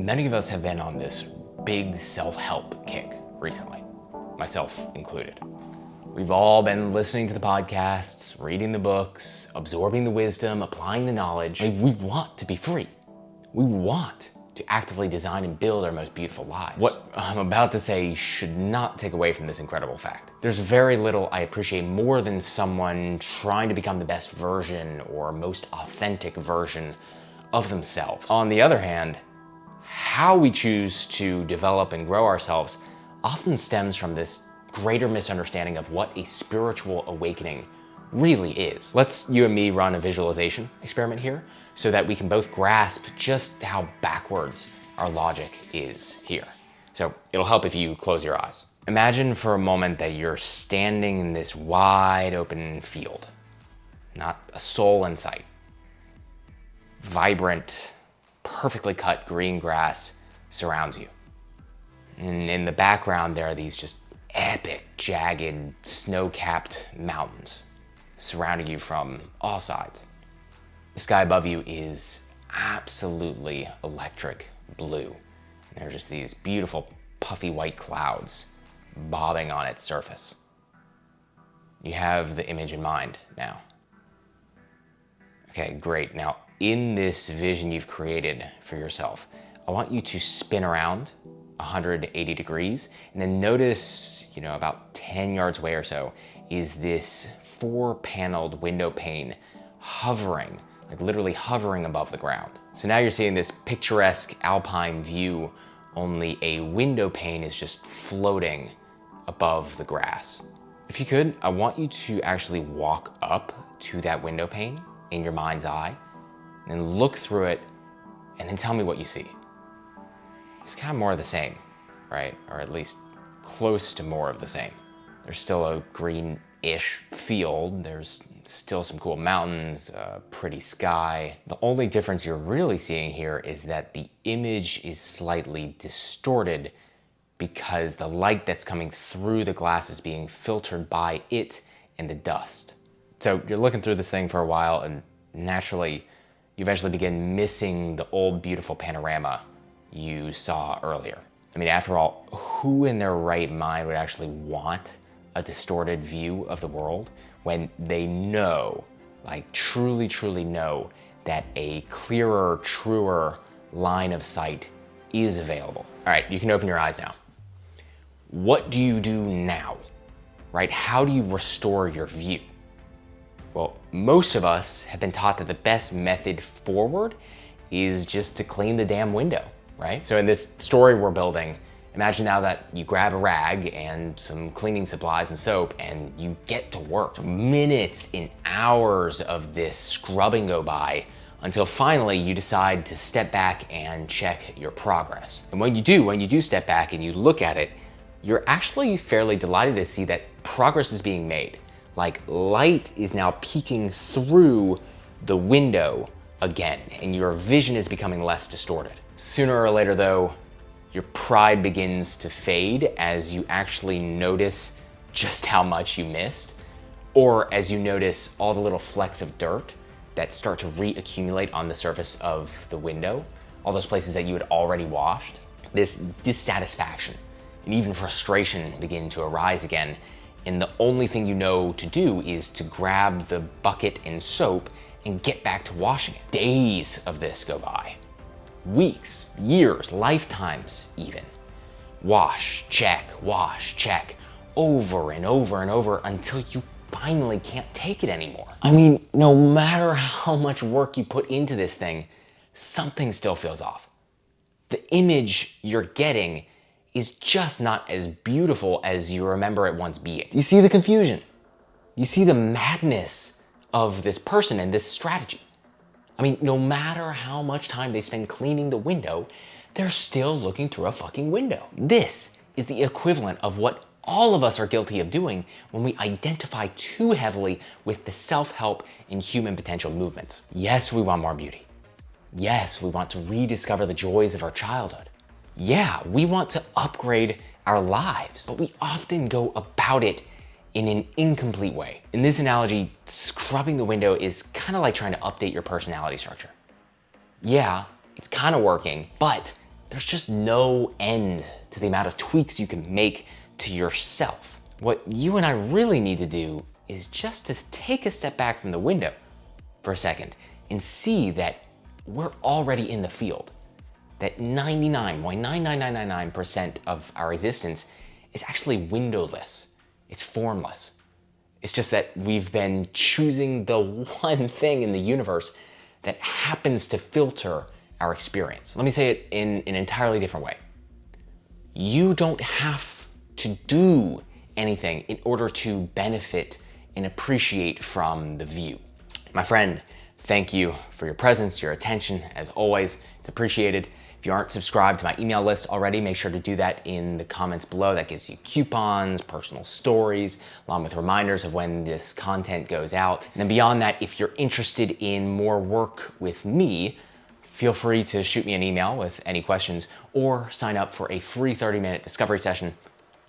Many of us have been on this big self-help kick recently, myself included. We've all been listening to the podcasts, reading the books, absorbing the wisdom, applying the knowledge. We want to be free. We want to actively design and build our most beautiful lives. What I'm about to say should not take away from this incredible fact. There's very little I appreciate more than someone trying to become the best version or most authentic version of themselves. On the other hand, how we choose to develop and grow ourselves often stems from this greater misunderstanding of what a spiritual awakening really is. Let's you and me run a visualization experiment here so that we can both grasp just how backwards our logic is here. So it'll help if you close your eyes. Imagine for a moment that you're standing in this wide open field, not a soul in sight. Vibrant, perfectly cut green grass surrounds you. And in the background, there are these just epic, jagged, snow-capped mountains surrounding you from all sides. The sky above you is absolutely electric blue. And there are just these beautiful, puffy white clouds bobbing on its surface. You have the image in mind now. Okay, great. Now, in this vision you've created for yourself, I want you to spin around 180 degrees and then notice, about 10 yards away or so is this 4-paneled window pane hovering, like literally hovering above the ground. So now you're seeing this picturesque alpine view, only a window pane is just floating above the grass. If you could, I want you to actually walk up to that window pane in your mind's eye and look through it and then tell me what you see. It's kind of more of the same, right? Or at least close to more of the same. There's still a green-ish field. There's still some cool mountains, a pretty sky. The only difference you're really seeing here is that the image is slightly distorted because the light that's coming through the glass is being filtered by it and the dust. So you're looking through this thing for a while and naturally, you eventually begin missing the old beautiful panorama you saw earlier. I mean, after all, who in their right mind would actually want a distorted view of the world when they know, like truly, truly know that a clearer, truer line of sight is available? All right, you can open your eyes now. What do you do now, right? How do you restore your view? Well, most of us have been taught that the best method forward is just to clean the damn window, right? So in this story we're building, imagine now that you grab a rag and some cleaning supplies and soap and you get to work. So minutes and hours of this scrubbing go by until finally you decide to step back and check your progress. And when you do step back and you look at it, you're actually fairly delighted to see that progress is being made. Like light is now peeking through the window again, and your vision is becoming less distorted. Sooner or later though, your pride begins to fade as you actually notice just how much you missed, or as you notice all the little flecks of dirt that start to reaccumulate on the surface of the window, all those places that you had already washed. This dissatisfaction and even frustration begin to arise again. And the only thing you know to do is to grab the bucket and soap and get back to washing it. Days of this go by. Weeks, years, lifetimes even. Wash, check, over and over and over until you finally can't take it anymore. I mean, no matter how much work you put into this thing, something still feels off. The image you're getting is just not as beautiful as you remember it once being. You see the confusion. You see the madness of this person and this strategy. I mean, no matter how much time they spend cleaning the window, they're still looking through a fucking window. This is the equivalent of what all of us are guilty of doing when we identify too heavily with the self-help and human potential movements. Yes, we want more beauty. Yes, we want to rediscover the joys of our childhood. Yeah, we want to upgrade our lives, but we often go about it in an incomplete way. In this analogy, scrubbing the window is kind of like trying to update your personality structure. Yeah, it's kind of working, but there's just no end to the amount of tweaks you can make to yourself. What you and I really need to do is just to take a step back from the window for a second and see that we're already in the field, that 99.99999% of our existence is actually windowless. It's formless. It's just that we've been choosing the one thing in the universe that happens to filter our experience. Let me say it in an entirely different way. You don't have to do anything in order to benefit and appreciate from the view. My friend, thank you for your presence, your attention. As always, it's appreciated. If you aren't subscribed to my email list already, make sure to do that in the comments below. That gives you coupons, personal stories, along with reminders of when this content goes out. And then beyond that, if you're interested in more work with me, feel free to shoot me an email with any questions or sign up for a free 30-minute discovery session.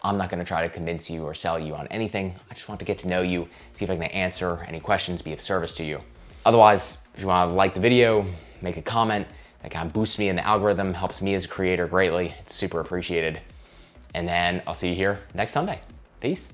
I'm not gonna try to convince you or sell you on anything. I just want to get to know you, see if I can answer any questions, be of service to you. Otherwise, if you wanna like the video, make a comment, that kind of boosts me in the algorithm, helps me as a creator greatly. It's super appreciated. And then I'll see you here next Sunday. Peace.